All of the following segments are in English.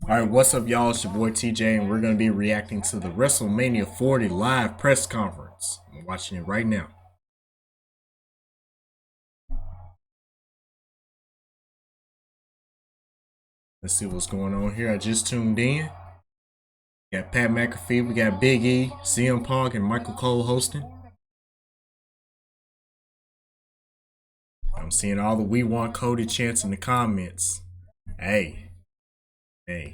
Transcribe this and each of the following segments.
Alright, what's up, y'all? It's your boy TJ, and we're going to be reacting to the WrestleMania 40 live press conference. I'm watching it right now. Let's see what's going on here. I just tuned in. We got Pat McAfee, we got Big E, CM Punk, and Michael Cole hosting. I'm seeing all the "We Want Cody" chants in the comments. Hey,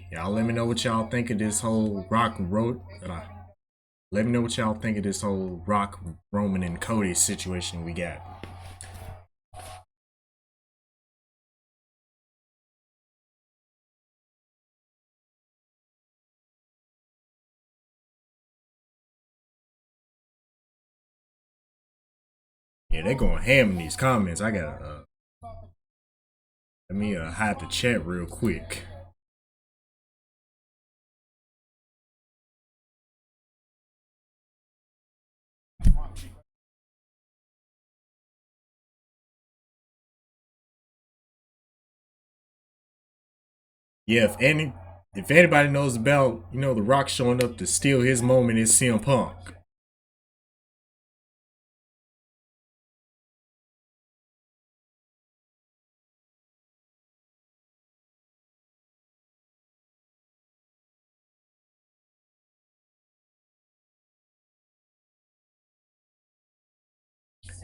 y'all let me know what y'all think of this whole Rock Road. Let me know what y'all think of this whole Rock, Roman, and Cody situation we got. Yeah, they're going ham in these comments. I gotta let me hide the chat real quick. Yeah, if anybody knows about, The Rock showing up to steal his moment, is CM Punk.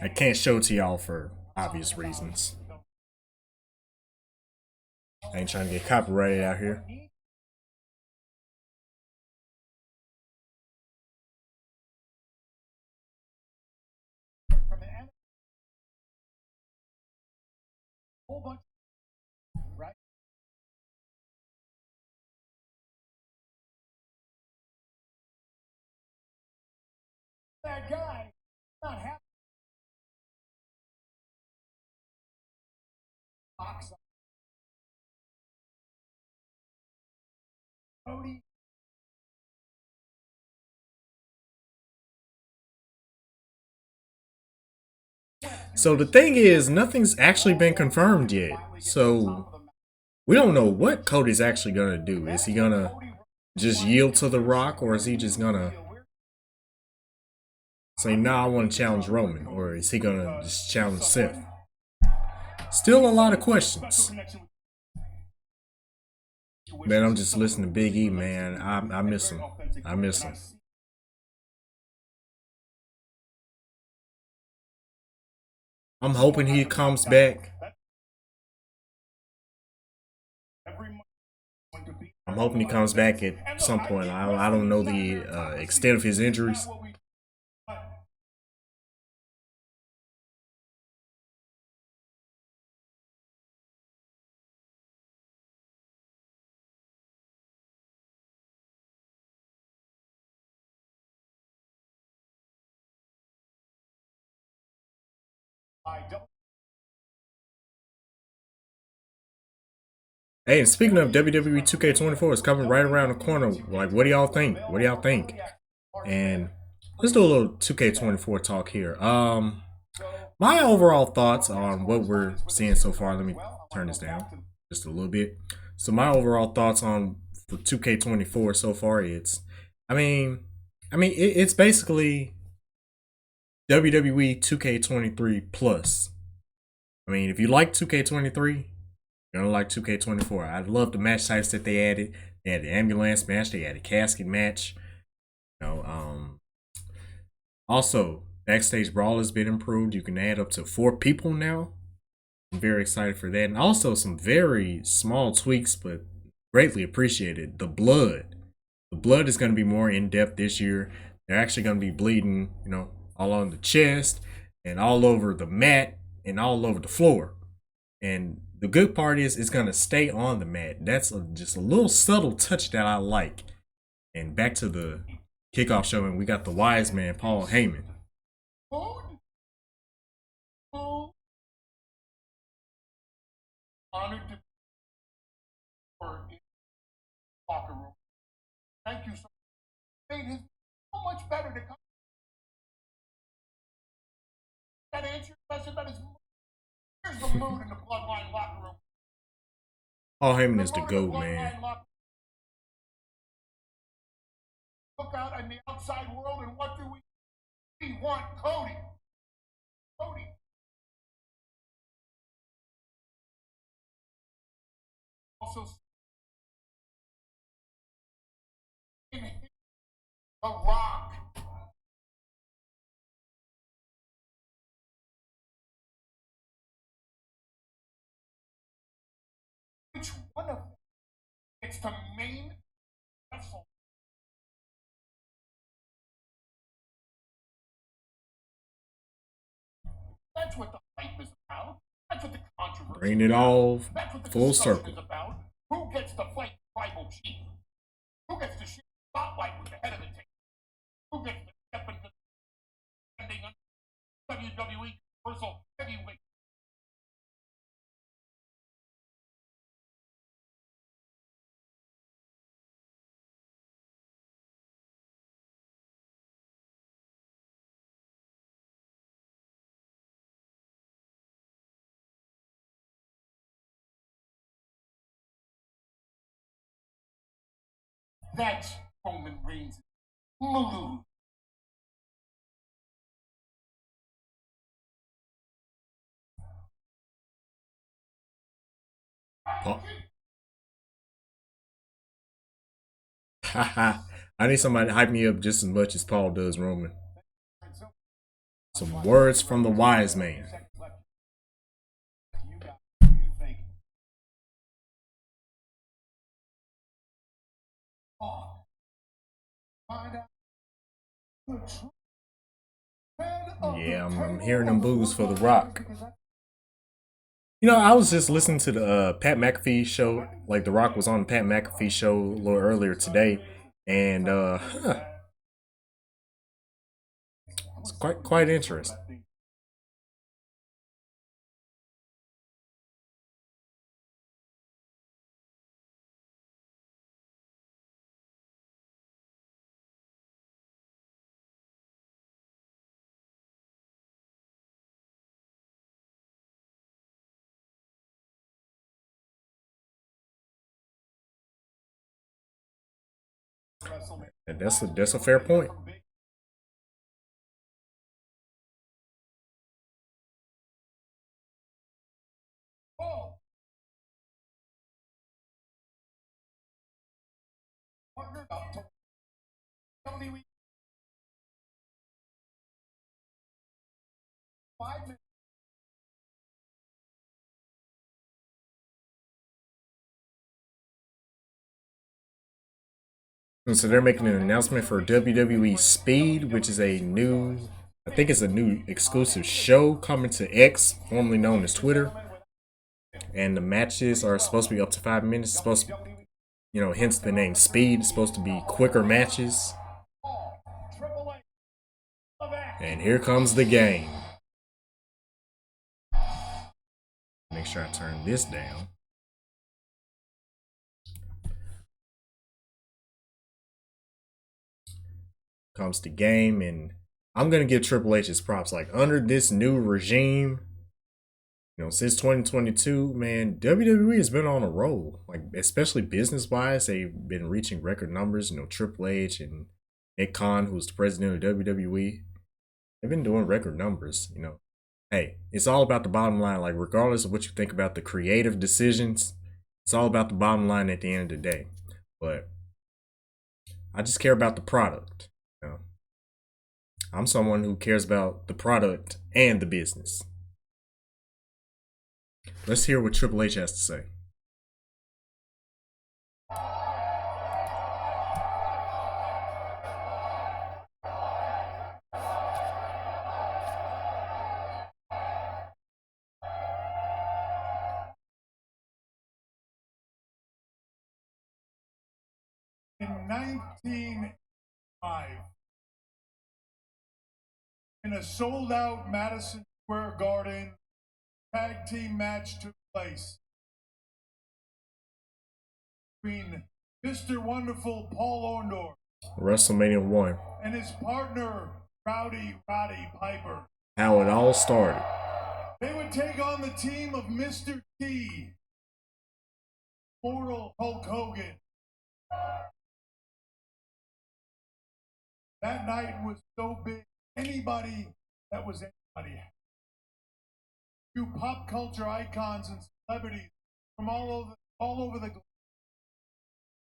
I can't show it to y'all for obvious reasons. I ain't trying to get copyrighted out here. That guy not happy. Cody. So the thing is, nothing's actually been confirmed yet. So we don't know what Cody's actually gonna do. Is he gonna just yield to The Rock, or is he just gonna say, "Nah, I want to challenge Roman," or is he gonna just challenge Seth? Still a lot of questions. Man, I'm just listening to Big E, man. I miss him. I miss him. I'm hoping he comes back. I'm hoping he comes back at some point. I don't know the extent of his injuries. Hey, and speaking of WWE 2K24, it's coming right around the corner. Like, what do y'all think? What do y'all think? And let's do a little 2K24 talk here. My overall thoughts on what we're seeing so far. Let me turn this down just a little bit. So my overall thoughts on for 2K24 so far, I mean, it's basically WWE 2K23 plus. I mean, if you like 2K23, you're gonna like 2K24. I love the match types that they added. They had the ambulance match. They had a casket match. You know, also backstage brawl has been improved. You can add up to 4 people now. I'm very excited for that, and also some very small tweaks, but greatly appreciated. The blood is going to be more in depth this year. They're actually going to be bleeding, all on the chest and all over the mat and all over the floor. And the good part is it's going to stay on the mat. That's just a little subtle touch that I like. And back to the kickoff show, and we got the wise man, Paul Heyman. Honored to be in the locker room. Thank you so much. Made his so much better to come. That answer your question about his. Here's the mood in the bloodline locker room. Paul Heyman is the GOAT, man. look out in the outside world, and what do we? We want Cody. Cody. Also, The Rock. Which one of them? It's the main wrestle. That's what the hype is about. That's what the controversy. Bring it all full circle. Is about. Who gets to fight tribal chief? Who gets to share the spotlight with the head of the table? Who gets to step into the WWE Universal Heavyweight? That's Roman Reigns' move. Haha. I need somebody to hype me up just as much as Paul does Roman. Some words from the wise man. Yeah, I'm hearing them boos for The Rock. You know, I was just listening to the Pat McAfee show. Like, The Rock was on the Pat McAfee show a little earlier today, and it's quite interesting. And that's a fair point. And so they're making an announcement for WWE Speed, which is a new, I think it's a new exclusive show coming to X, formerly known as Twitter. And the matches are supposed to be up to 5 minutes. It's supposed to, hence the name Speed. It's supposed to be quicker matches. And here comes the game. Make sure I turn this down. Comes the game, and I'm gonna give Triple H his props. Like, under this new regime, since 2022, man, WWE has been on a roll. Like, especially business wise, they've been reaching record numbers. Triple H and Nick Khan, who's the president of WWE, they've been doing record numbers. Hey, it's all about the bottom line. Like, regardless of what you think about the creative decisions, it's all about the bottom line at the end of the day. But I just care about the product. I'm someone who cares about the product and the business. Let's hear what Triple H has to say. In 1905, in a sold-out Madison Square Garden, tag team match took place between Mr. Wonderful Paul Orndorff, WrestleMania 1, and his partner Rowdy Roddy Piper. How it all started. They would take on the team of Mr. T, Mortal Hulk Hogan, That night was so big. Anybody that was anybody. Few pop culture icons and celebrities from all over the globe.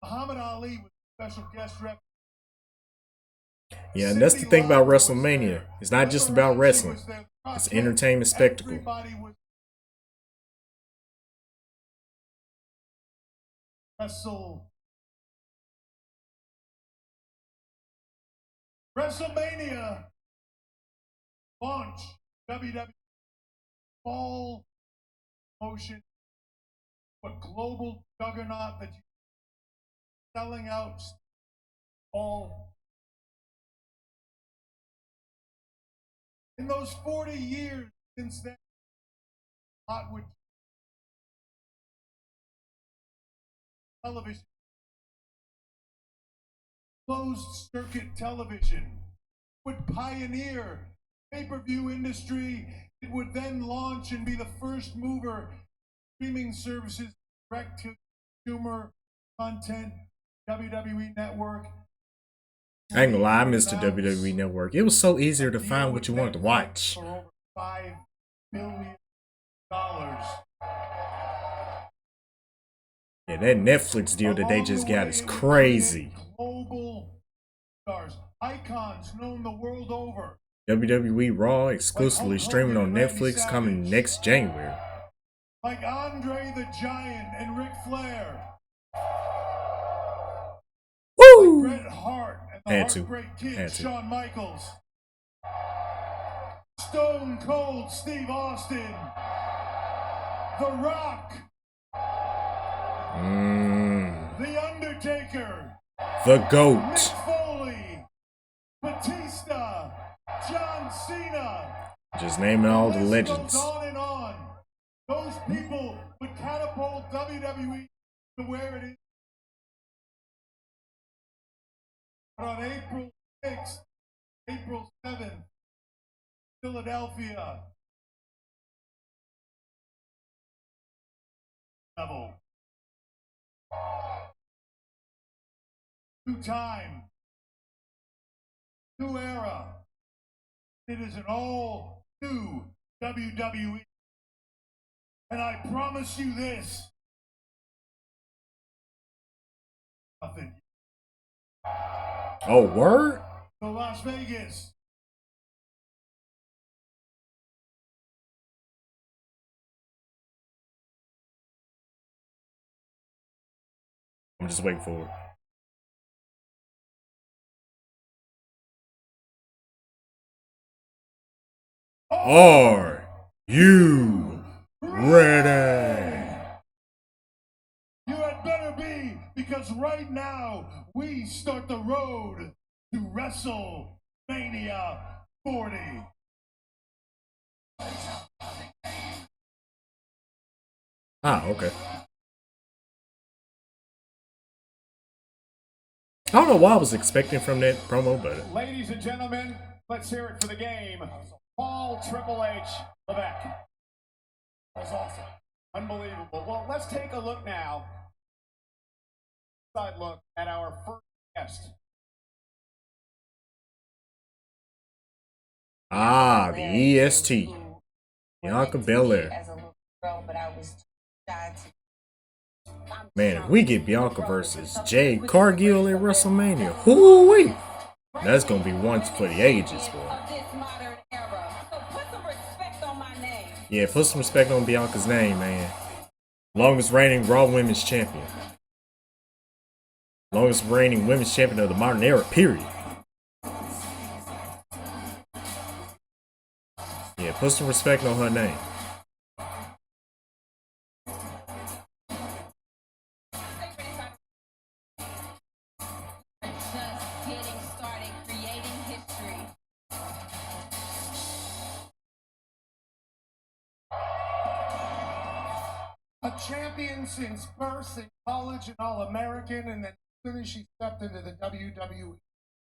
Muhammad Ali was a special guest rep. Yeah, and that's the thing about WrestleMania. It's not just about wrestling. It's an entertainment spectacle. Everybody was WrestleMania launch WWE fall motion, a global juggernaut that you selling out all. In those 40 years since then, Hollywood television, closed circuit television would pioneer pay-per-view industry. It would then launch and be the first mover streaming services, direct to consumer content, WWE Network. I ain't gonna lie, I missed the WWE Network. It was so easier to find what you wanted to watch. For over $5 billion. Yeah, that Netflix deal that they just got is crazy. Global stars, icons known the world over. WWE Raw exclusively streaming on Netflix coming next January. Like Andre the Giant and Ric Flair. Woo! Like Bret Hart and the Heartbreak Kid, Shawn Michaels. Stone Cold Steve Austin. The Rock. The Undertaker. The GOAT. Mick Foley. Batista. John Cena. Just naming all the legends. Goes on and on. Those people would catapult WWE to where it is. But on April 6th, April 7th, Philadelphia. Level. New time. New era. It is an all new WWE. And I promise you this. Nothing. Oh, word? So Las Vegas. I'm just waiting for it. Are you ready? You had better be, because right now we start the road to WrestleMania 40. Ah, okay. I don't know what I was expecting from that promo, but Ladies and gentlemen, let's hear it for the game. Paul Triple H Levesque. That was awesome. Unbelievable. Well, let's take a look now. Side look at our first guest. ah, the EST. Bianca Belair. Man, if we get Bianca versus Jade Cargill at WrestleMania, whoo-wee! That's gonna be one for the ages, boy. Yeah, put some respect on Bianca's name, man. Longest reigning Raw Women's Champion. Longest reigning Women's Champion of the modern era, period. Yeah, put some respect on her name. A champion since birth in college and All-American, and then as soon as she stepped into the WWE,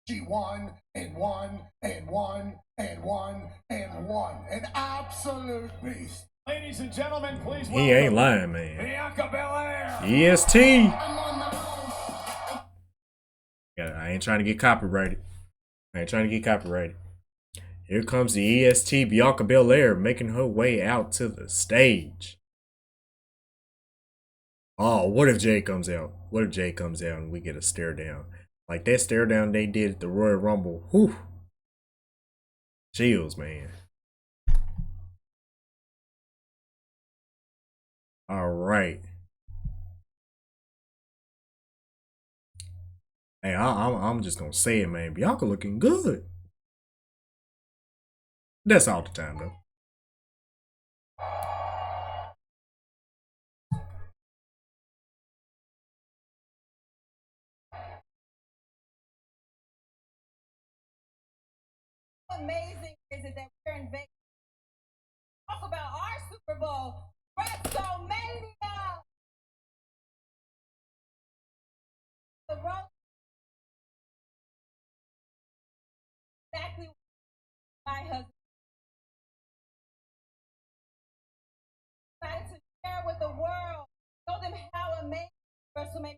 she won and won and won and won and won. An absolute beast. Ladies and gentlemen, please welcome He ain't lying, man. Bianca Belair. EST. Yeah, I ain't trying to get copyrighted. I ain't trying to get copyrighted. Here comes the EST Bianca Belair making her way out to the stage. Oh, what if Jay comes out? What if Jay comes out and we get a stare down? Like that stare down they did at the Royal Rumble. Whew. Chills, man. All right. Hey, I'm just gonna say it, man. Bianca looking good. That's all the time, though. Amazing is it that we're in Vegas? Talk about our Super Bowl, WrestleMania. The road exactly what my husband decided to share with the world. Show them how amazing WrestleMania.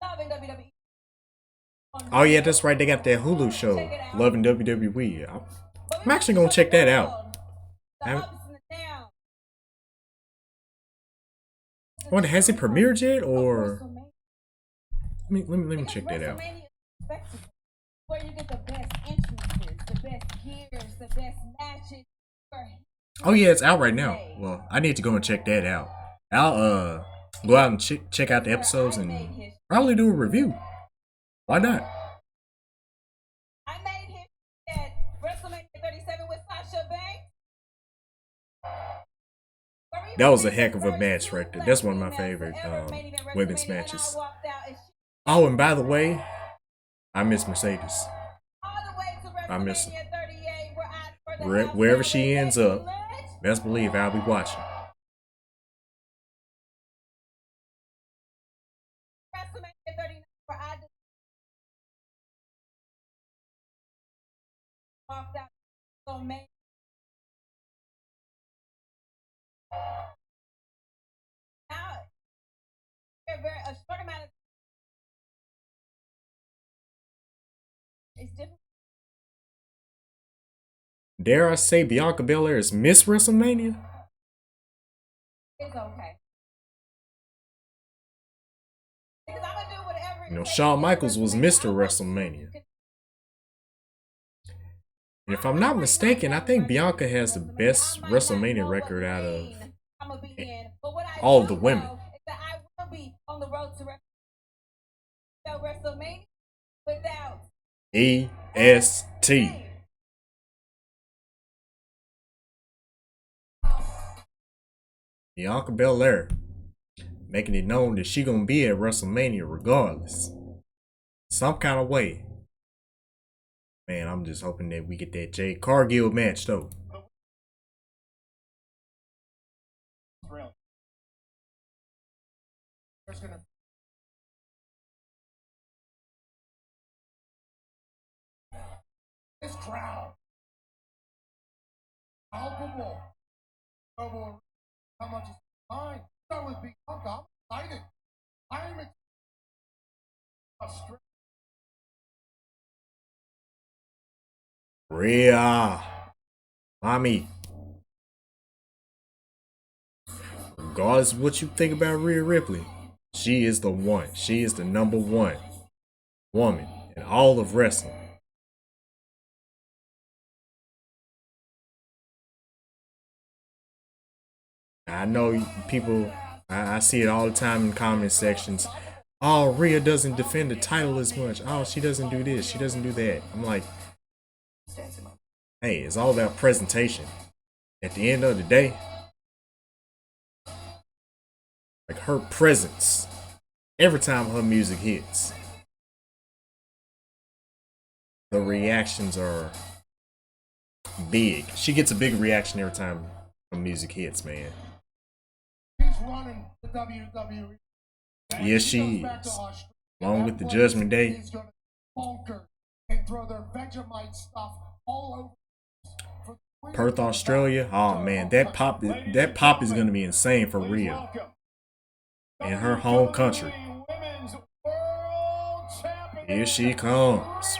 Loving WWE. Oh yeah, that's right. They got that Hulu show, Loving WWE. I'm actually gonna check that out. What, has it premiered yet, or let me check that out. Where you get the best entrances, the best gears, the best matches. Oh yeah, it's out right now. Well, I need to go and check that out. I'll go out and check out the episodes and probably do a review. Why not? I made him at WrestleMania 37 with Sasha Banks. That was a heck of a match right there. That's one of my favorite women's matches. Oh, and by the way, I miss Mercedes. I miss her. Wherever she ends up, best believe I'll be watching. A short amount of it's different. Dare I say Bianca Belair is Miss WrestleMania? It's okay. Because I'm gonna do whatever. You know, Shawn Michaels was Mr. WrestleMania. And if I'm not mistaken, I think Bianca has the best WrestleMania record out of all of the women. I will be on the road to WrestleMania without EST. Bianca Belair making it known that she gonna be at WrestleMania regardless. Some kind of way. Man, I'm just hoping that we get that Jade Cargill match though. This crowd, palpable. How much is mine? Start with Bianca. I'm excited. I'm excited. Rhea, mommy. Regardless of what you think about Rhea Ripley, she is the one. She is the number one woman in all of wrestling. I know people, I see it all the time in comment sections. Oh, Rhea doesn't defend the title as much. Oh, she doesn't do this. She doesn't do that. I'm like, hey, it's all about presentation. At the end of the day, like her presence, every time her music hits, the reactions are big. She gets a big reaction every time her music hits, man. He's running the WWE. Yes, she is. Along with the Judgment Day. He's going to bunker and throw their Vegemite stuff all over. Perth, Australia. Oh man, that pop is gonna be insane for Rhea in her home country. Here she comes.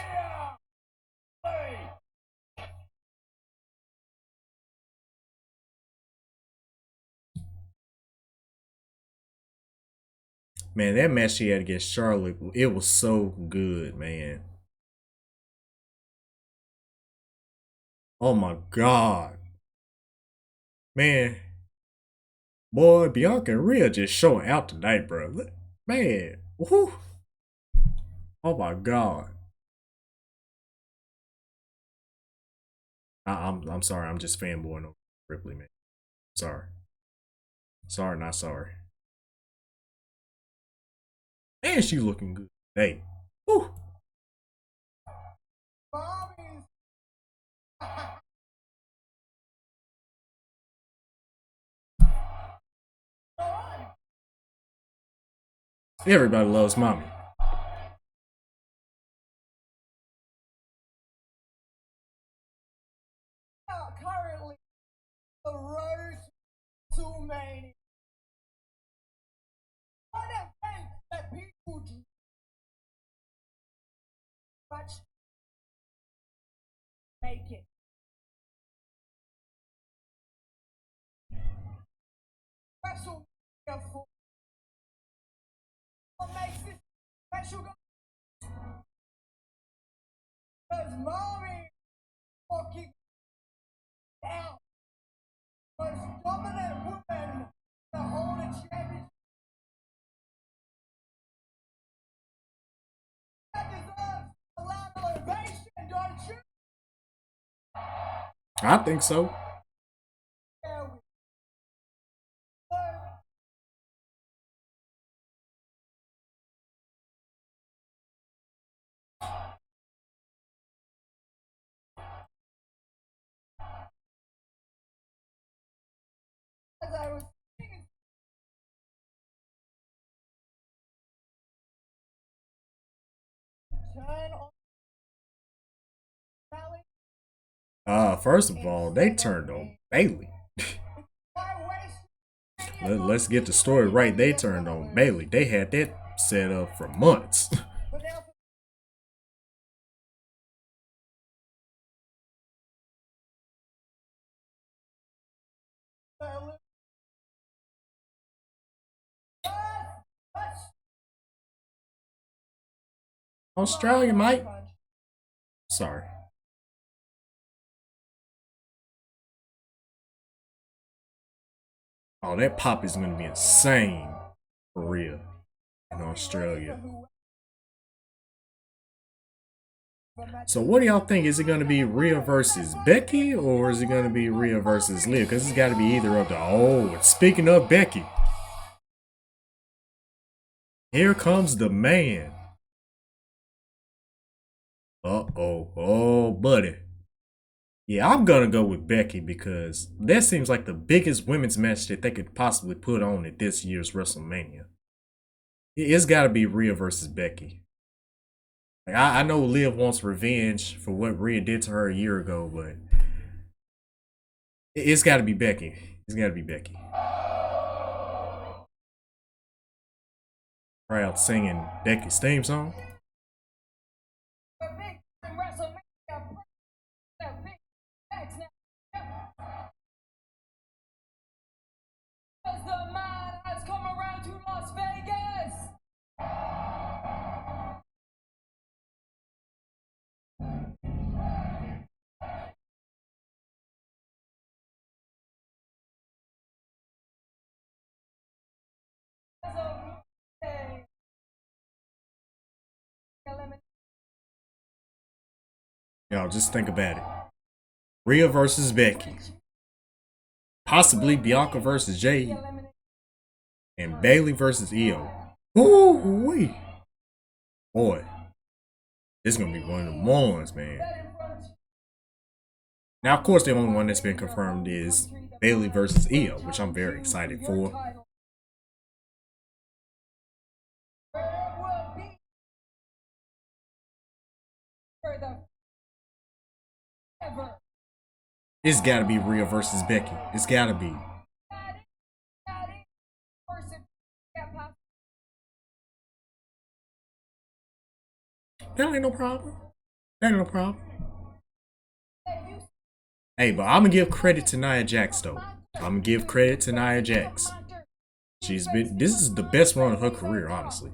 Man, that match she had against Charlotte, it was so good, man. Oh my god. Man, boy, Bianca and Rhea just showing out tonight, bro. Man, whew. Oh my god. I'm sorry. I'm just fanboying over Ripley, man. Sorry. Sorry, not sorry. And she looking good. Hey. Whew. Everybody loves mommy. Currently, the road to Mania. One event that people much make it. WrestleMania 4. What makes this special? Because mommy walking out most dominant woman to hold a championship. That deserves a lot of ovation, don't you? I think so. As I was thinking, turn on Sally. First of all, they turned on Bailey. Let's get the story right. They turned on Bailey. They had that set up for months. Australia, Mike. Sorry. Oh, that pop is gonna be insane for real in Australia. So what do y'all think? Is it gonna be Rhea versus Becky, or is it gonna be Rhea versus Liv? Because it's got to be either of the. Oh, and speaking of Becky, here comes the man. Oh, buddy. Yeah, I'm gonna go with Becky because that seems like the biggest women's match that they could possibly put on at this year's WrestleMania. It's got to be Rhea versus Becky. Like, I know Liv wants revenge for what Rhea did to her a year ago, but it's got to be Becky. It's got to be Becky. Crowd singing Becky's theme song. The man has come around to Las Vegas. Y'all just think about it. Rhea versus Becky. Possibly Bianca versus Jade. And Bailey versus Io. Ooh-wee. Boy. This is going to be one of the ones, man. Now, of course, the only one that's been confirmed is Bailey versus Io, which I'm very excited for. It's got to be Rhea versus Becky. It's got to be. That ain't no problem. That ain't no problem. Hey, but I'm gonna give credit to Nia Jax though. I'm gonna give credit to Nia Jax. She's been. This is the best run of her career, honestly.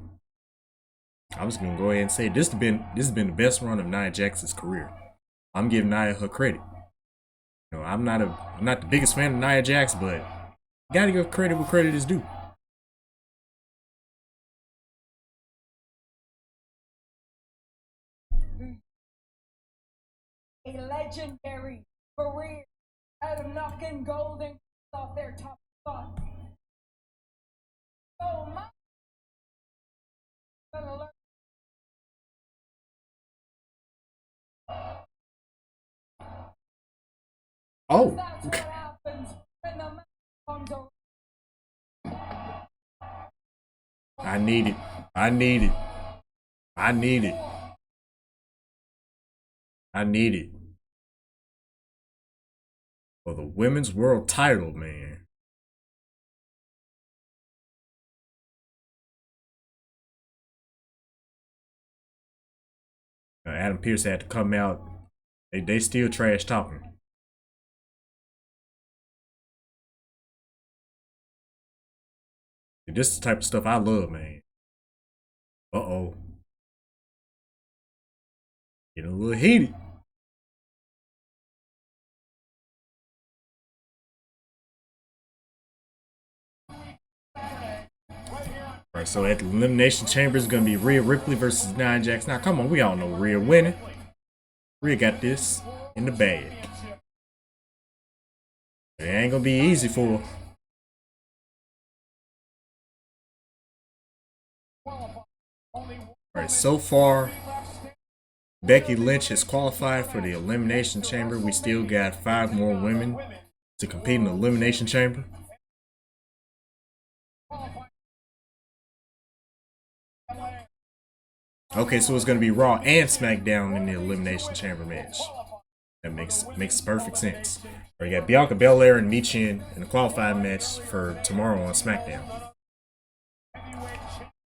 I'm just gonna go ahead and say this has been the best run of Nia Jax's career. I'm giving Nia her credit. You know, I'm not the biggest fan of Nia Jax, but you gotta give credit where credit is due. A legendary career out of knocking golden off their top spot. Oh my! Oh, That's what happens when the man comes around. I need it. I need it. I need it. I need it for the women's world title, man. Adam Pearce had to come out. They still trash talking. This is the type of stuff I love, man. Uh-oh. Getting a little heated. Alright, so at the Elimination Chamber is going to be Rhea Ripley versus Nia Jax. Now, come on, we all know Rhea winning. Rhea got this in the bag. It ain't going to be easy for her. Alright, so far, Becky Lynch has qualified for the Elimination Chamber. We still got 5 more women to compete in the Elimination Chamber. Okay, so it's going to be Raw and SmackDown in the Elimination Chamber match. That makes perfect sense. We got Bianca Belair and Michin in the qualifying match for tomorrow on SmackDown.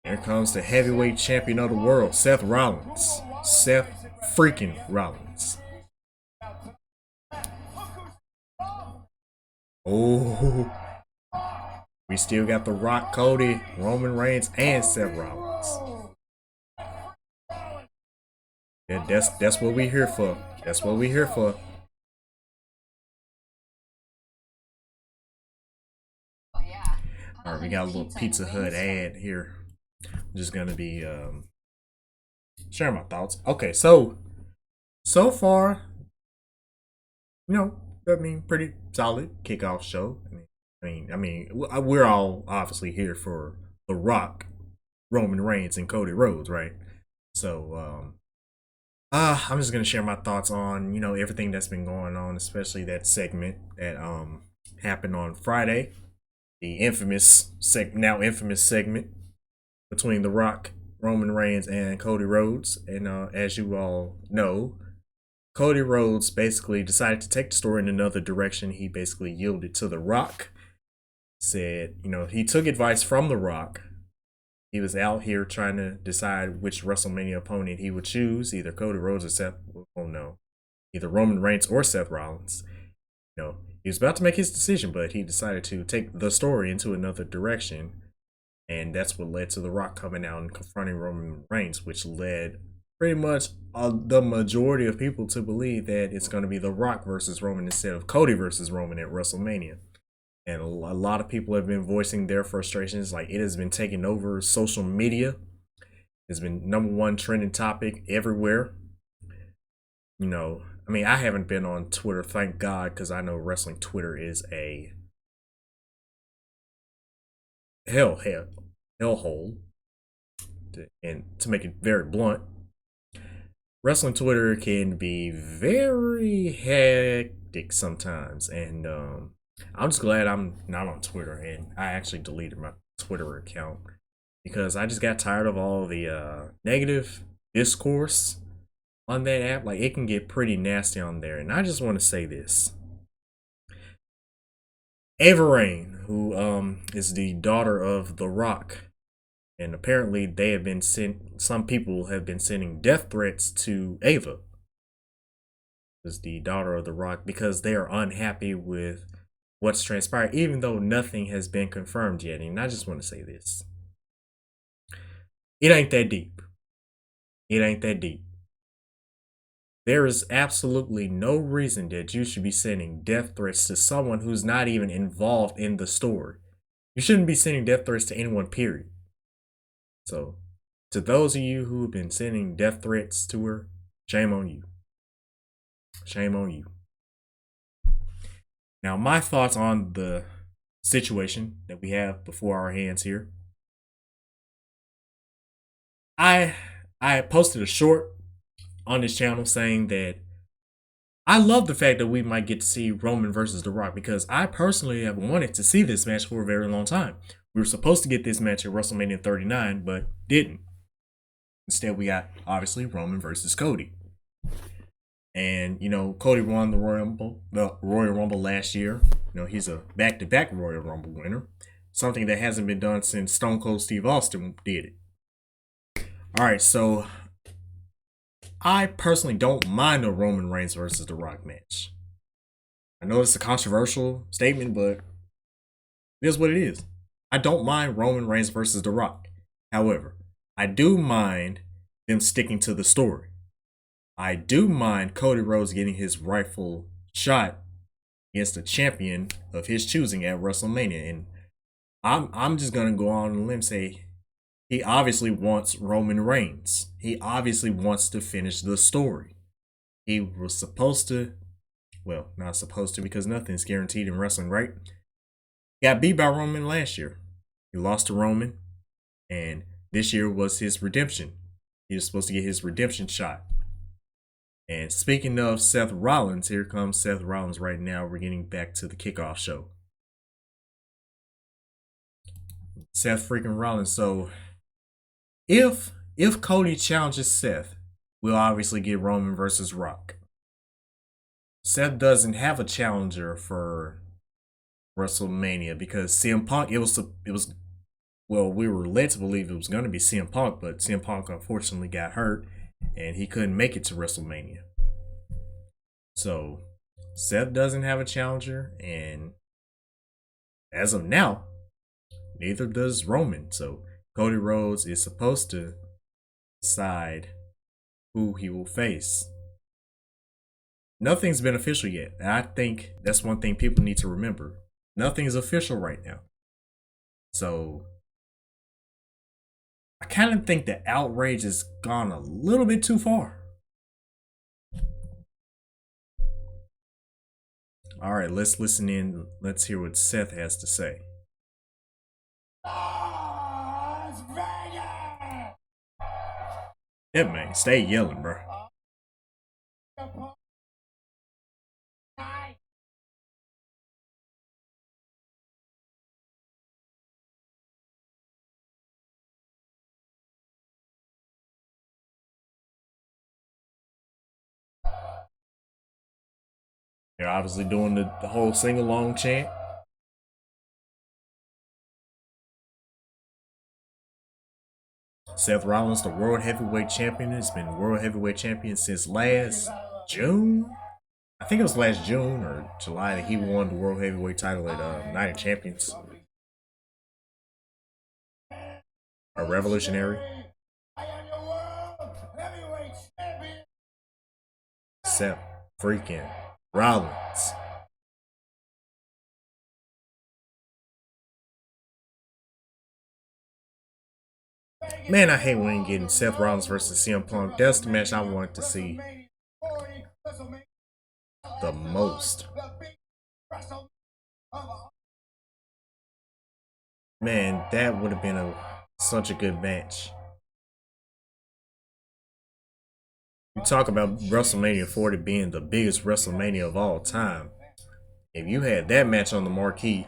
Here comes the heavyweight champion of the world, Seth Rollins. Seth freaking Rollins. Oh, we still got The Rock, Cody, Roman Reigns, and Seth Rollins. That's what we here for. That's what we here for. All right, we got a little Pizza Hut ad here. I'm just gonna be sharing my thoughts. Okay, so far, pretty solid kickoff show. We're all obviously here for The Rock, Roman Reigns, and Cody Rhodes, right? So, I'm just gonna share my thoughts on everything that's been going on, especially that segment that happened on Friday, the now infamous segment between The Rock, Roman Reigns, and Cody Rhodes. And as you all know, Cody Rhodes basically decided to take the story in another direction. He basically yielded to The Rock. Said, he took advice from The Rock. He was out here trying to decide which WrestleMania opponent he would choose, either Cody Rhodes or Seth. Oh no, either Roman Reigns or Seth Rollins. He was about to make his decision, but he decided to take the story into another direction. And that's what led to The Rock coming out and confronting Roman Reigns, which led pretty much the majority of people to believe that it's going to be The Rock versus Roman instead of Cody versus Roman at WrestleMania. And a lot of people have been voicing their frustrations. Like, it has been taking over social media. It's been #1 trending topic everywhere. I haven't been on Twitter, thank God, because I know wrestling Twitter is a hellhole. And to make it very blunt, wrestling Twitter can be very hectic sometimes. And I'm just glad I'm not on Twitter, and I actually deleted my Twitter account because I just got tired of all the negative discourse on that app. Like, it can get pretty nasty on there. And I just want to say this. Ava Raine, who is the daughter of The Rock And apparently they have been sent, some people have been sending death threats to Ava, who's the daughter of The Rock, because they are unhappy with what's transpired, even though nothing has been confirmed yet. And I just want to say this. It ain't that deep. It ain't that deep. There is absolutely no reason that you should be sending death threats to someone who's not even involved in the story. You shouldn't be sending death threats to anyone, period. So, to those of you who have been sending death threats to her, shame on you. Shame on you. Now, my thoughts on the situation that we have before our hands here. I posted a short on this channel saying that I love the fact that we might get to see Roman versus The Rock, because I personally have wanted to see this match for a very long time. We were supposed to get this match at WrestleMania 39, but didn't. Instead, we got, obviously, Roman versus Cody. And, Cody won the Royal Rumble last year. He's a back-to-back Royal Rumble winner. Something that hasn't been done since Stone Cold Steve Austin did it. Alright, so I personally don't mind a Roman Reigns versus The Rock match. I know it's a controversial statement, but it is what it is. I don't mind Roman Reigns versus The Rock. However, I do mind them sticking to the story. I do mind Cody Rhodes getting his rightful shot against a champion of his choosing at WrestleMania. And I'm just gonna go on a limb and say he obviously wants Roman Reigns. He obviously wants to finish the story. He was supposed to, well, not supposed to, because nothing's guaranteed in wrestling, right? He got beat by Roman last year. He lost to Roman, and this year was his redemption. He was supposed to get his redemption shot. And speaking of Seth Rollins, here comes Seth Rollins right now. We're getting back to the kickoff show. Seth freaking Rollins. So if Cody challenges Seth, we'll obviously get Roman versus Rock. Seth doesn't have a challenger for WrestleMania because CM Punk, it was well, we were led to believe it was going to be CM Punk, but CM Punk unfortunately got hurt and he couldn't make it to WrestleMania. So Seth doesn't have a challenger, and as of now, neither does Roman. So Cody Rhodes is supposed to decide who he will face. Nothing's been official yet, and I think that's one thing people need to remember. Nothing is official right now. So I kind of think the outrage has gone a little bit too far. All right, let's listen in. Let's hear what Seth has to say. Yeah, man, stay yelling, bro. They're obviously doing the whole sing-along chant. Seth Rollins, the World Heavyweight Champion, has been World Heavyweight Champion since last June. I think it was last June or July that he won the World Heavyweight title at Night of Champions. A revolutionary. Seth freaking Rollins. Man, I hate when getting Seth Rollins versus CM Punk. That's the match I wanted to see the most. Man, that would have been such a good match. You talk about WrestleMania 40 being the biggest WrestleMania of all time. If you had that match on the marquee,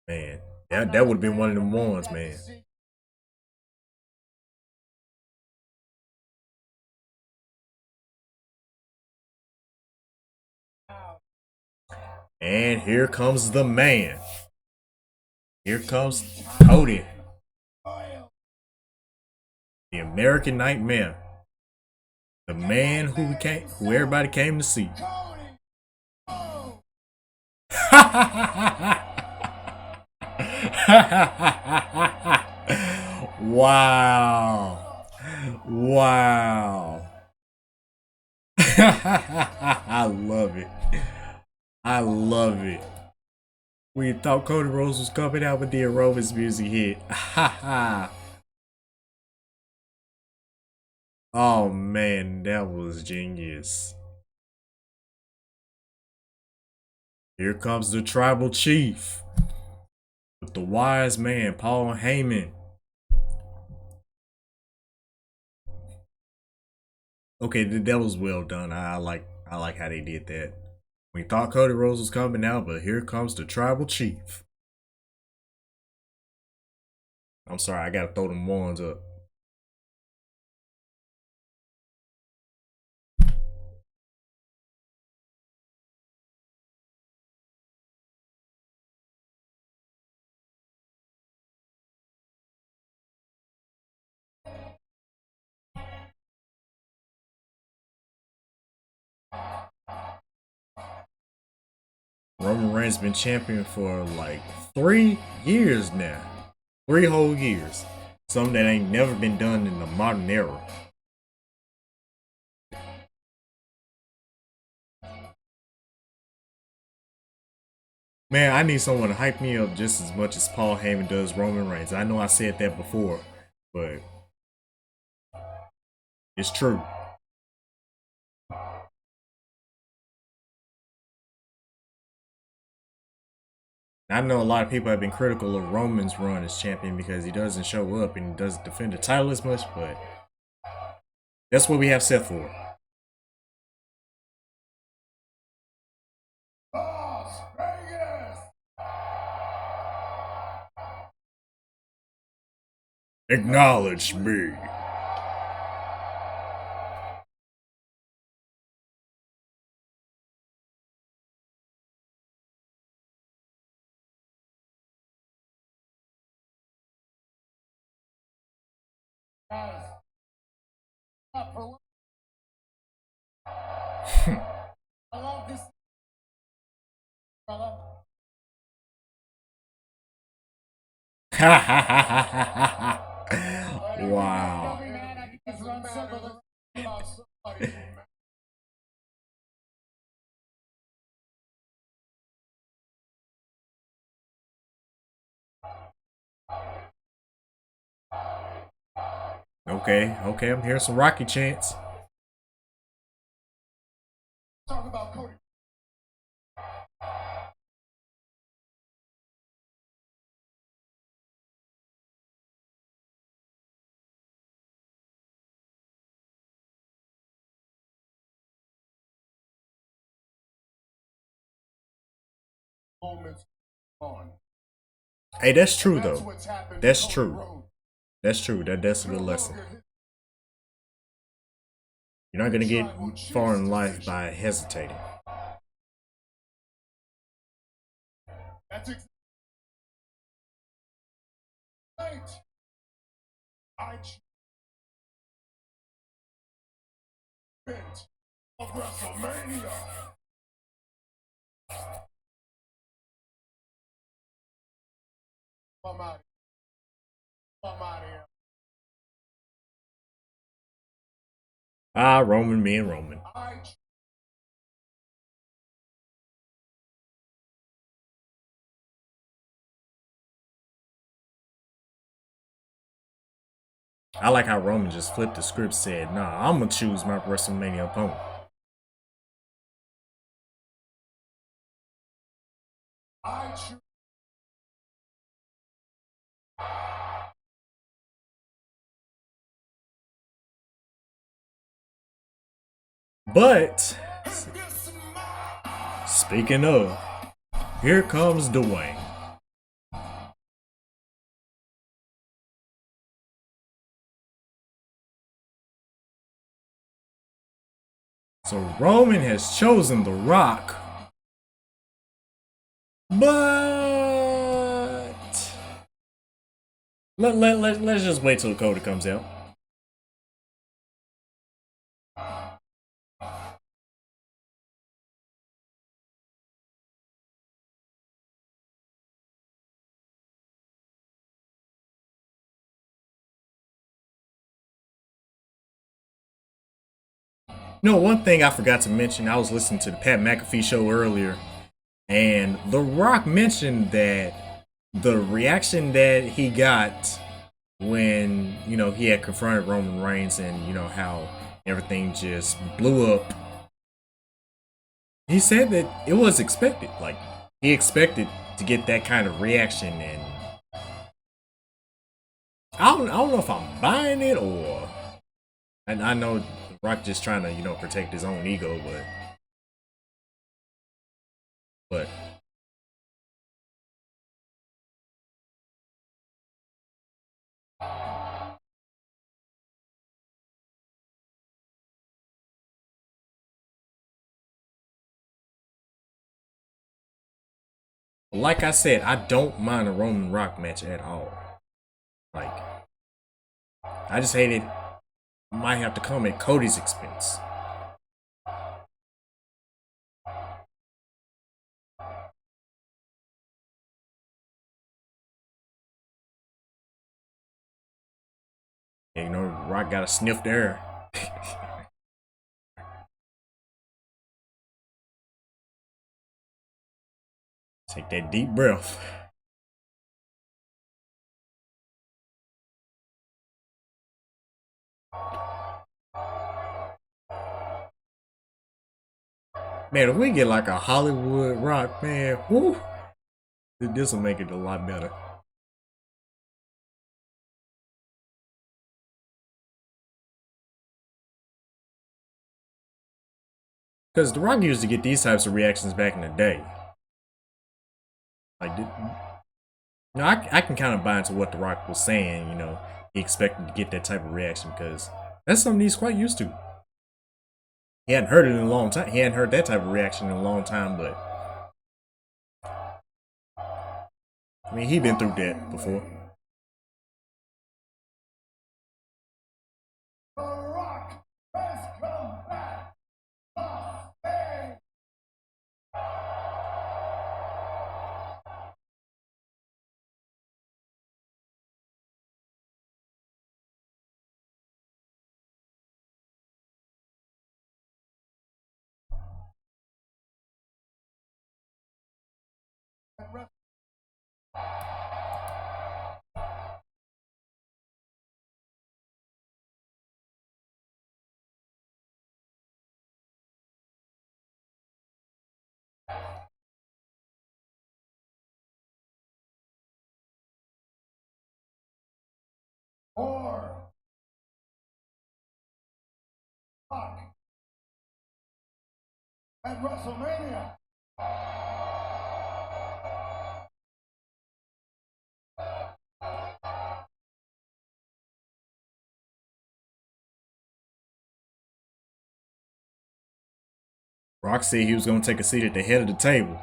man, that would have been one of them ones, man. And here comes the man. Here comes Cody. The American Nightmare. The man who everybody came to see. Wow. Wow. I love it. I love it. We thought Cody Rhodes was coming out with the aerobics music hit. Ha ha. Oh man, that was genius. Here comes the tribal chief with the wise man, Paul Heyman. Okay, that was well done. I like how they did that. We thought Cody Rhodes was coming out, but here comes the tribal chief. I'm sorry, I gotta throw them ones up. Roman Reigns been champion for like 3 years now. 3 whole years. Something that ain't never been done in the modern era. Man, I need someone to hype me up just as much as Paul Heyman does Roman Reigns. I know I said that before, but it's true. I know a lot of people have been critical of Roman's run as champion because he doesn't show up and doesn't defend the title as much, but that's what we have Seth for. Las Vegas! Acknowledge me. Guys, up for I love this, brother. Wow. Okay, I'm hearing some Rocky chants. Talk about Cody. Moments on. Hey, that's true though. That's true. That's true. That's a good lesson. You're not gonna get far in life by hesitating. That's right. I event of WrestleMania. Come out. Come out here. Ah, Roman being Roman. I like how Roman just flipped the script, said, nah, I'm gonna choose my WrestleMania opponent. I choose. But, speaking of, here comes Dwayne. So Roman has chosen The Rock, but let's just wait till Cody comes out. No, one thing I forgot to mention, I was listening to the Pat McAfee show earlier, and The Rock mentioned that the reaction that he got when, he had confronted Roman Reigns and, how everything just blew up, he said that it was expected. Like, he expected to get that kind of reaction, and I don't know if I'm buying it or. And I know Rock just trying to, protect his own ego, but like I said, I don't mind a Roman Rock match at all. Like, I just hate it might have to come at Cody's expense. And, Rock got to sniff the air. Take that deep breath. Man, if we get like a Hollywood Rock, man, whoo, this will make it a lot better. Because The Rock used to get these types of reactions back in the day. Like, I can kind of buy into what The Rock was saying. He expected to get that type of reaction because that's something he's quite used to. He hadn't heard it in a long time. He hadn't heard that type of reaction in a long time, but I mean, he'd been through that before. The Rock has come back. The Or Rock at WrestleMania. Rock said he was going to take a seat at the head of the table.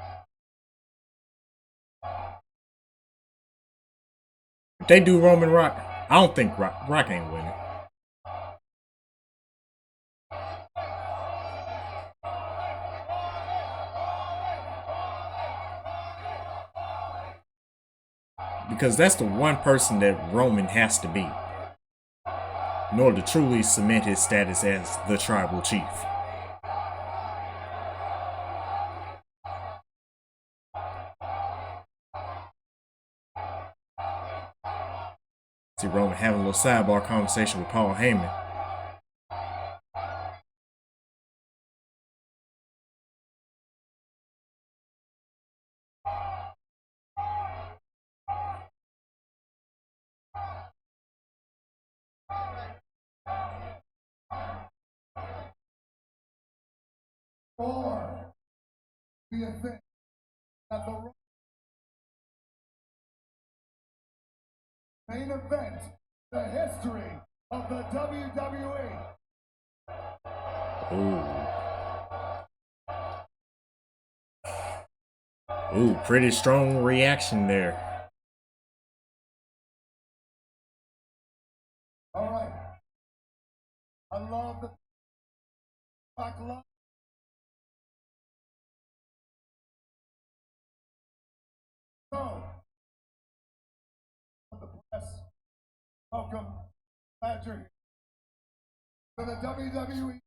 If they do Roman Rock, I don't think Rock ain't winning. Because that's the one person that Roman has to beat in order to truly cement his status as the tribal chief. See Roman having a little sidebar conversation with Paul Heyman. Or the event that the main event, the history of the WWE. Ooh, pretty strong reaction there. All right. I love the Rock love. So, the press, welcome, glad you're here to the WWE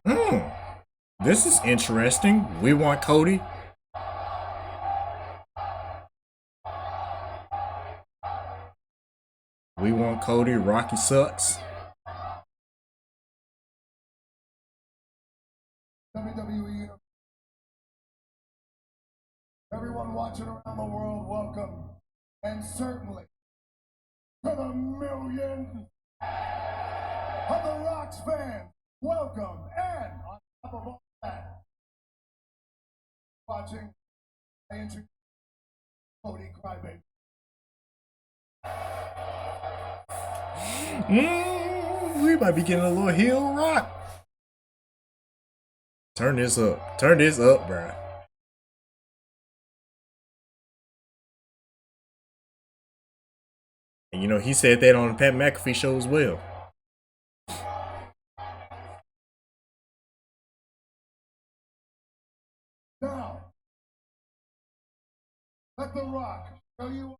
Hmm. This is interesting. We want Cody. We want Cody. Rocky sucks. WWE. Everyone watching around the world, welcome. And certainly to the million of the Rock's fans, welcome. And on top of all that, watching, I introduce Cody Crybaby. We might be getting a little heel rock. Turn this up. Turn this up, bruh. And you know, he said that on the Pat McAfee show as well. Now, let The Rock show you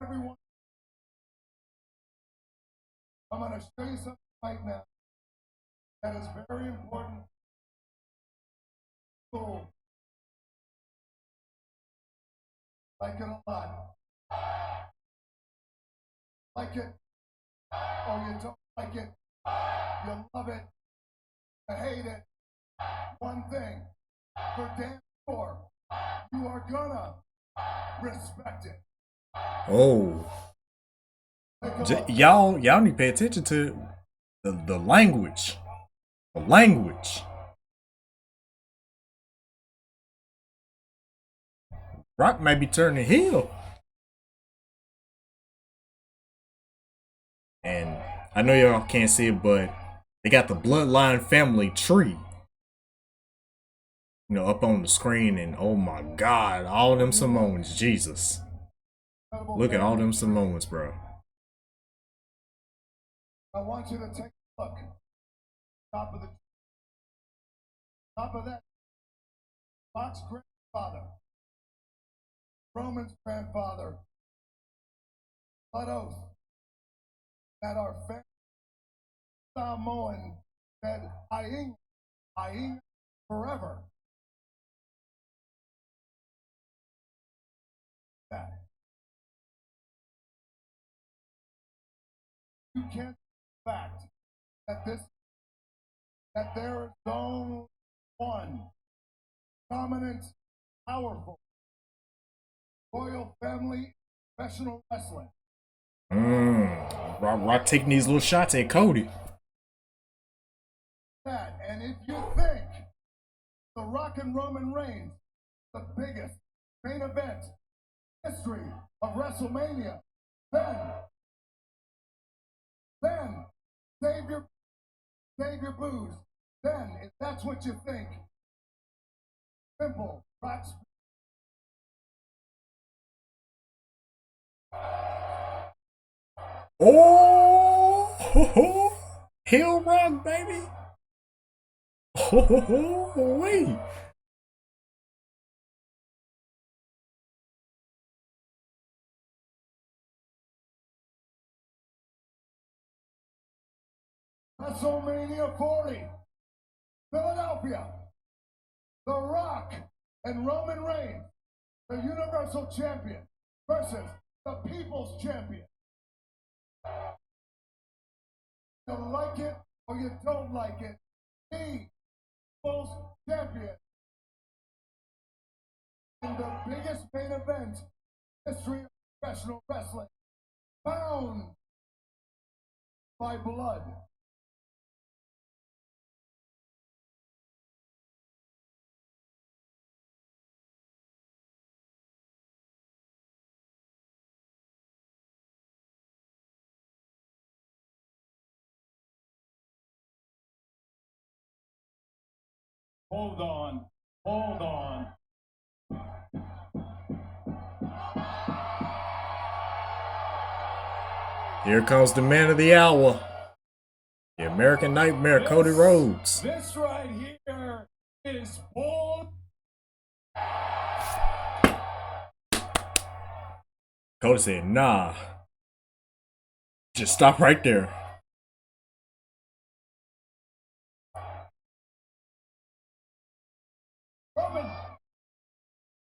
everyone. I'm going to show you something right now that is very important. Cool. Like it a lot. Like it, or you don't like it. You love it. You hate it. One thing, for damn sure, you are gonna respect it. Oh, y'all need to pay attention to the language. The language. Rock might be turning heel. And I know y'all can't see it, but they got the Bloodline family tree, you know, up on the screen. And oh my God, all them Samoans, Jesus. Look at all them Samoans, bro. I want you to take a look. Top of that, Rock's grandfather, Roman's grandfather, blood oath, that our family Samoan said, Aing forever. That. You can't fact that there is only one dominant, powerful royal family professional wrestling. Rock taking these little shots at Cody. And if you think the Rock and Roman Reigns, the biggest main event history of WrestleMania, then save your booze. Then, if that's what you think, simple, Rock's. Oh, heel Rock, baby. Oh, wait. WrestleMania 40, Philadelphia, The Rock and Roman Reigns, the Universal Champion, versus the People's Champion. You like it or you don't like it, the People's Champion in the biggest main event history of professional wrestling, bound by blood. Hold on, hold on. Here comes the man of the hour. The American Nightmare, Cody Rhodes. This right here is bull. Cody said, nah. Just stop right there.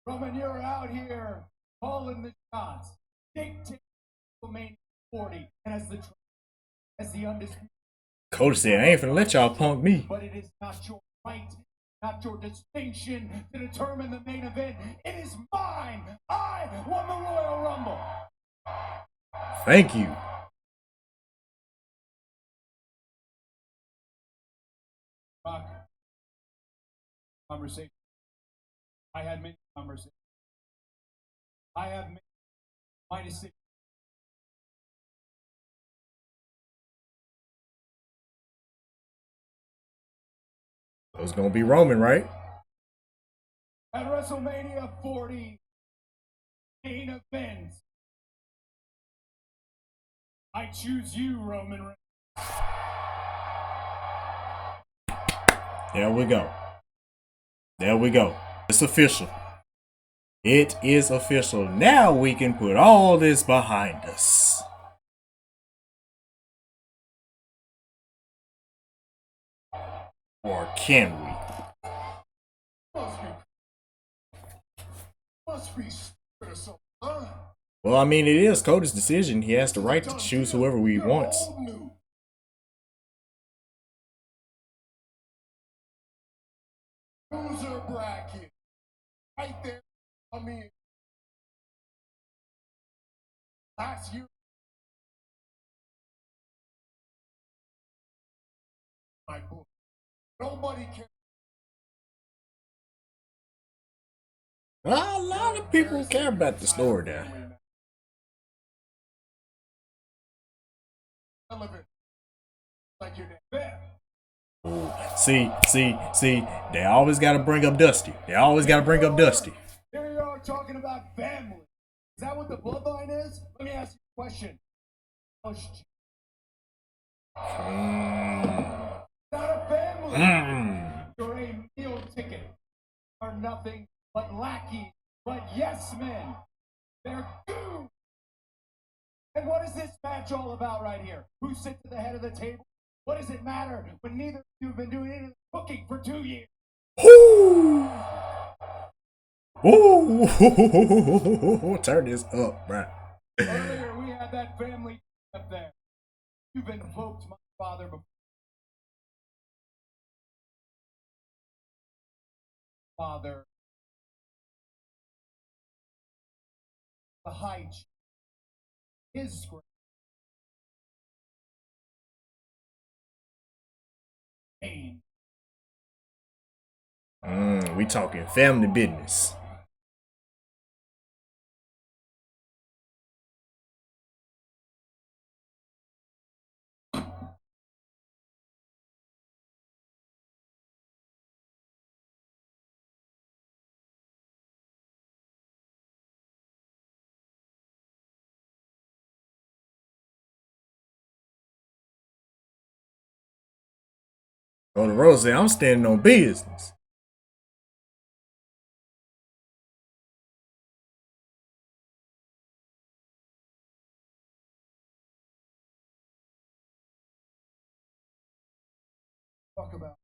Roman, you're out here calling the shots. Dictate WrestleMania 40 and as the undisputed. Cody said, I ain't finna let y'all punk me. But it is not your right, not your distinction to determine the main event. It is mine. I won the Royal Rumble. Thank you. Conversation. I had many conversations. I have many my decision. It was gonna be Roman, right? At WrestleMania 40 main event, I choose you, Roman Reigns. There we go. There we go. It's official. It is official. Now we can put all this behind us. Or can we? Must be stupid or something, huh? Well, I mean, it is Cody's decision. He has the right to choose whoever he wants. Loser bracket. Right there. I mean, last year. My book. Nobody can. A lot of people care about the story now. Like your dad. Ooh. See, they always gotta bring up Dusty. They always gotta bring up Dusty. Here you are talking about family. Is that what the bloodline is? Let me ask you a question. Not a family. You're a meal ticket. Are nothing but lackey, but yes men. They're goons. And what is this match all about right here? Who sits at the head of the table? What does it matter when neither of you have been doing any cooking for 2 years? Ooh. Ooh. Turn this up, bro. Earlier we had that family up there. You've invoked my father before. Father. The high chief. His great. Pain. We talking family business. On the road, say I'm standing on business. Talk about.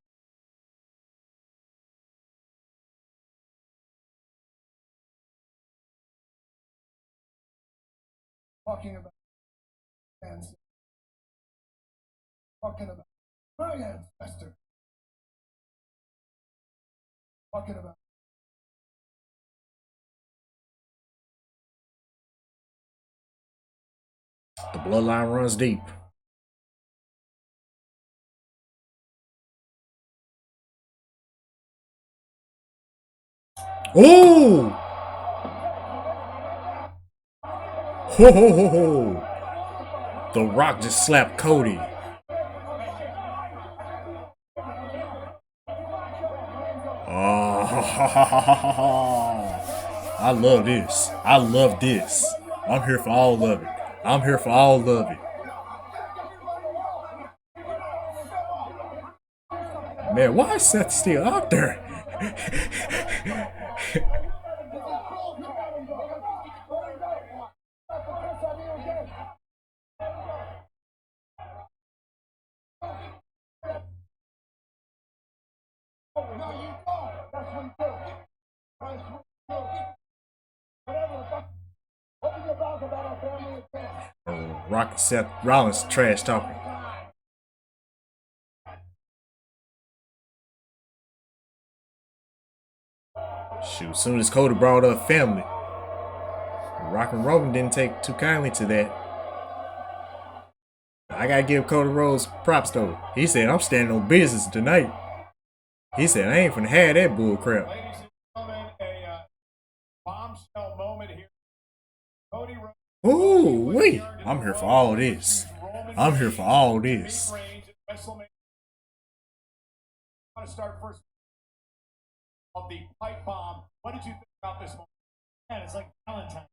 Talking about ancestors. Talking about my ancestor. Talking about. The bloodline runs deep. Ooh! Ho ho ho ho! The Rock just slapped Cody. Oh, I love this. I love this. I'm here for all of it. I'm here for all of it. Man, why is Seth still out there? Rock and Seth Rollins trash talking. Shoot, as soon as Cody brought up family, Rock and Roman didn't take too kindly to that. I gotta give Cody Rhodes props though. He said, I'm standing on business tonight. He said, I ain't finna have that bull crap. Ladies and gentlemen, a bombshell moment here. Cody Rhodes. Ooh, wait. I'm here for all this. I'm here for all this. I want to start first of the pipe bomb. What did you think about this moment? Man, it's like Valentine.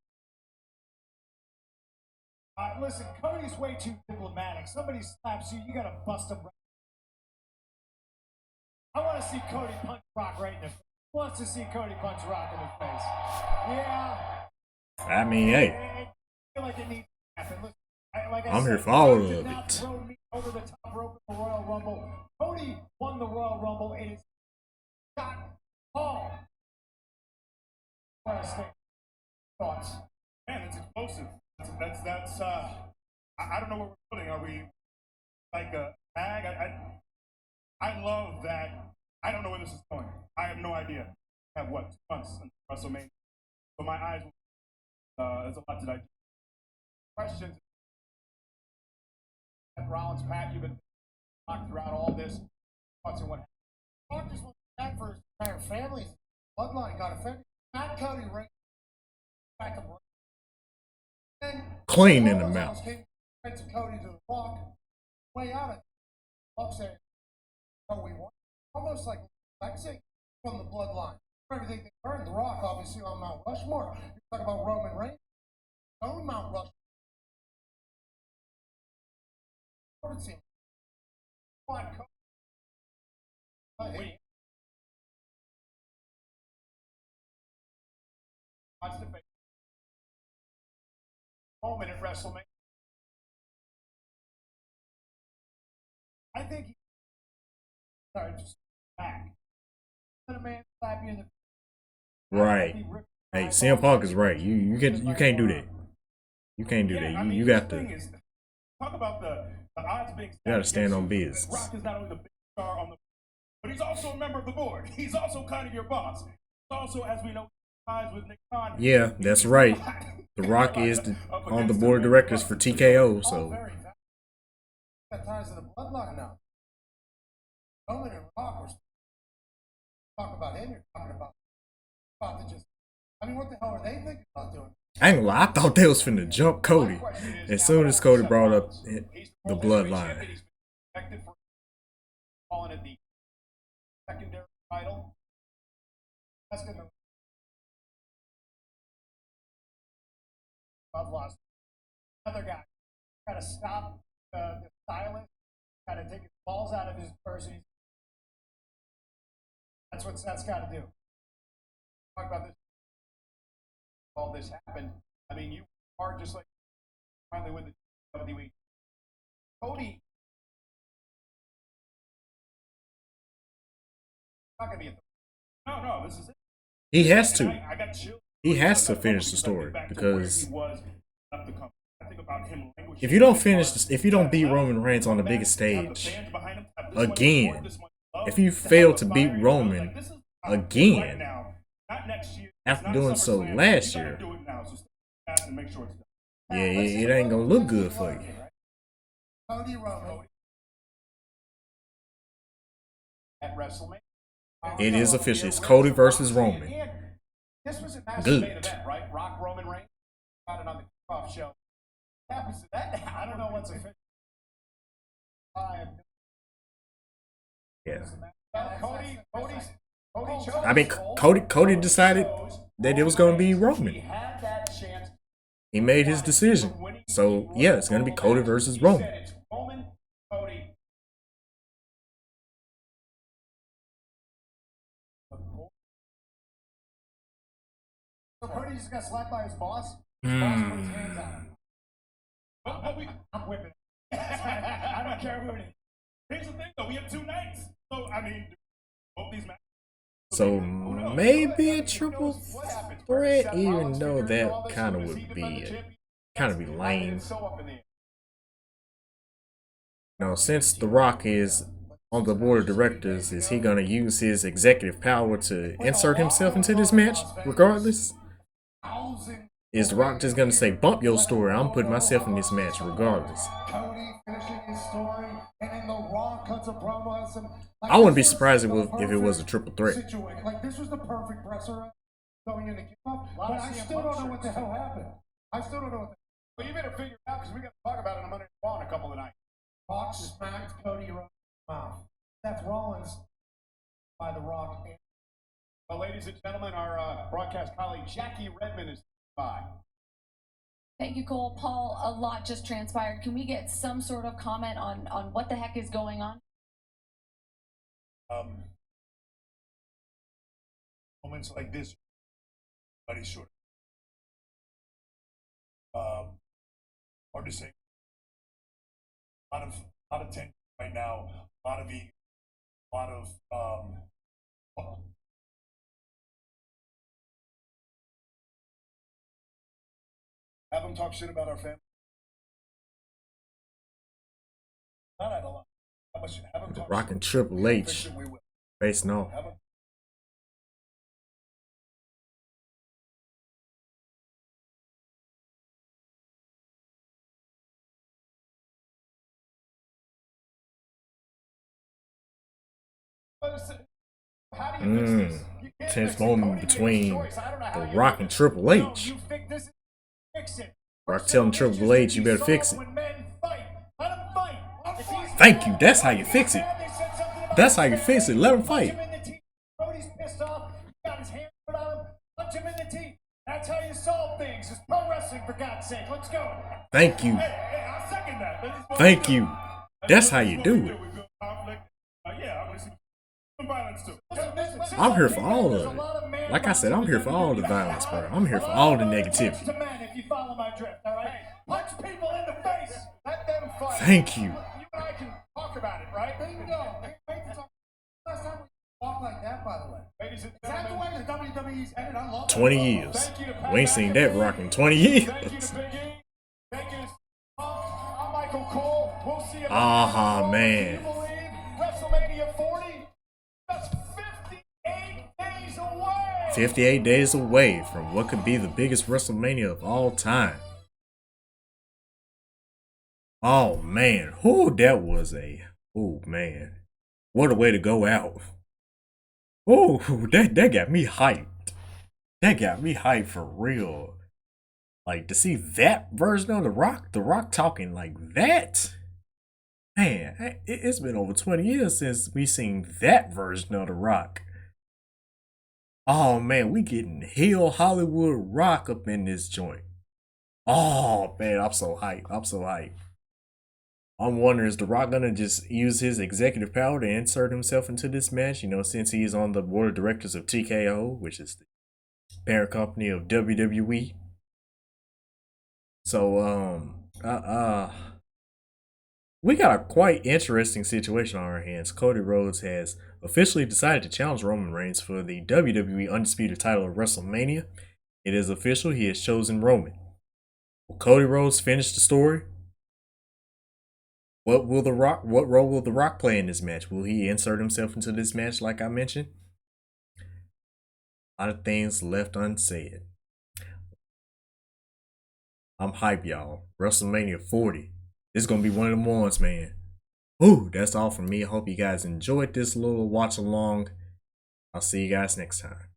Listen, Cody's way too diplomatic. Somebody slaps you, you gotta bust him. I want to see Cody punch Rock right in the face. Who wants to see Cody punch Rock in the face? Yeah. I mean, hey. I feel like it needs to happen. Listen, I'm here for all of did it. not throw me over the top rope in the Royal Rumble. Cody won the Royal Rumble. It is shot all. Thoughts? Man, it's explosive. That's I don't know what we're putting. Are we like a bag? I love that. I don't know where this is going. I have no idea. I have what, 2 months until WrestleMania? So my eyes, there's a lot to digest. Questions? Rollins, Pat, you've been talking throughout all this. Thoughts on what happened? Just went back for his entire family's bloodline got offended. Pat Cody right back up. Clean in the mouth. Went to Cody to the Rock. Way out of it. Rock said, "Oh, we want." Almost like Lexing from the bloodline. For everything they earned, the Rock obviously on Mount Rushmore. You talk about Roman Reigns. Own Mount Rushmore. Come on, Cody. Watch the face. Moment at WrestleMania. I think he just back. Let a man slap you in the Right. Hey, CM Punk is right. You can't do that. You can't do that. You got to. Talk about the odds being. You got to stand on business. Rock is not only the big star on the, but he's also a member of the board. He's also kind of your boss. He's also, as we know, ties with Nick Khan. Yeah, that's right. The Rock is on the board of directors for TKO, so. Got ties to the bloodline now. Roman and Rock were talking about him. You're talking about the just. I mean, what the hell are they thinking about doing? I ain't gonna lie, I thought they was finna jump Cody as soon as Cody brought up the bloodline. Calling it the secondary title. That's gonna. I've lost. Another guy. Got to stop the silence. Got to take his balls out of his purse. That's what Seth's got to do. Talk about this. All this happened. I mean, you are just like finally win the WWE. Cody. Not gonna be a. No, this is it. He has to. I got chills. He has to finish the story because if you don't finish, if you don't beat Roman Reigns on the biggest stage again, if you fail to beat Roman again after doing so last year, yeah, it ain't gonna look good for you. Cody Roman at WrestleMania. It is official. It's Cody versus Roman. This was a massive Good. main event, right? Rock, Roman Reigns. Got it on the kickoff show. What happens to that? I don't know what's official. Yeah. Cody chose. I mean, Cody decided that it was gonna be Roman. He made his decision. So yeah, it's gonna be Cody versus Roman. Roman, Cody. So Cody just got slapped by his boss. His boss put his hands on him. I'm whipping. I don't care who it is. Here's the thing, though. We have 2 nights. So, I mean, both these matches. So maybe a triple threat, even though that kind of would be lame. Since The Rock is on the board of directors, is he gonna use his executive power to insert himself into this match, regardless? Is The Rock just gonna say, "Bump your story, I'm putting myself in this match, regardless"? Cody finishing his story, and then The Rock cuts a promo as him. I wouldn't be surprised if it was a triple threat. Like this was the perfect presser going into kickoff, but I still don't know what the hell happened. I still don't know what the Well, you better figure it out because we got to talk about it on Monday Night Raw in a couple of nights. Rock smacked Cody Rhodes' mouth. Seth Rollins by The Rock. Well, ladies and gentlemen, our broadcast colleague Jackie Redmond is by. Thank you, Cole. Paul, a lot just transpired. Can we get some sort of comment on what the heck is going on? Moments like this, buddy, sort of. Hard to say. A lot of tension right now. A lot of ego. A lot of have them talk shit about our family. Not at a lot. How much have them talk Rocking Triple H, facing off. How do you fix this? Tense moment between The Rock and Triple H. Rock telling Triple H, "You better fix it." Thank you. That's how you fix it. That's how you fix it. Let him fight. Cody's pissed off. Got his hand put on him. Punch him in the teeth. That's how you solve things. It's pro wrestling, for God's sake. Let's go. Thank you. Hey, I'll second that. Thank you. That's how you do it. I'm here for all of it. Like I said, I'm here for all the violence, bro. I'm here for all the negativity. If you follow my drift, all right? Punch people in the face. Let them fight. Thank you. You and I can talk about it, right? Bingo. Last time we walked like that, by the way. Ladies and Is that the way gentlemen, the WWE's headed? I love 20 years. We ain't seen that Rock in 20 years. thank you to Big E. Thank you to I'm Michael Cole. We'll see you. Man. Can you believe WrestleMania 40? That's 58 days away. 58 days away from what could be the biggest WrestleMania of all time. Oh man, that was man, what a way to go out. That got me hyped. That got me hyped for real. Like, to see that version of The Rock talking like that. Man, it's been over 20 years since we seen that version of The Rock. Oh man, we getting heel Hollywood Rock up in this joint. Oh man, I'm so hyped. I'm wondering, is The Rock gonna just use his executive power to insert himself into this match? Since he's on the board of directors of TKO, which is the parent company of WWE. So, we got a quite interesting situation on our hands. Cody Rhodes has officially decided to challenge Roman Reigns for the WWE Undisputed title of WrestleMania. It is official. He has chosen Roman. Will Cody Rhodes finish the story? What role will The Rock play in this match? Will he insert himself into this match like I mentioned? A lot of things left unsaid. I'm hyped, y'all. WrestleMania 40. This is going to be one of them ones, man. That's all from me. I hope you guys enjoyed this little watch along. I'll see you guys next time.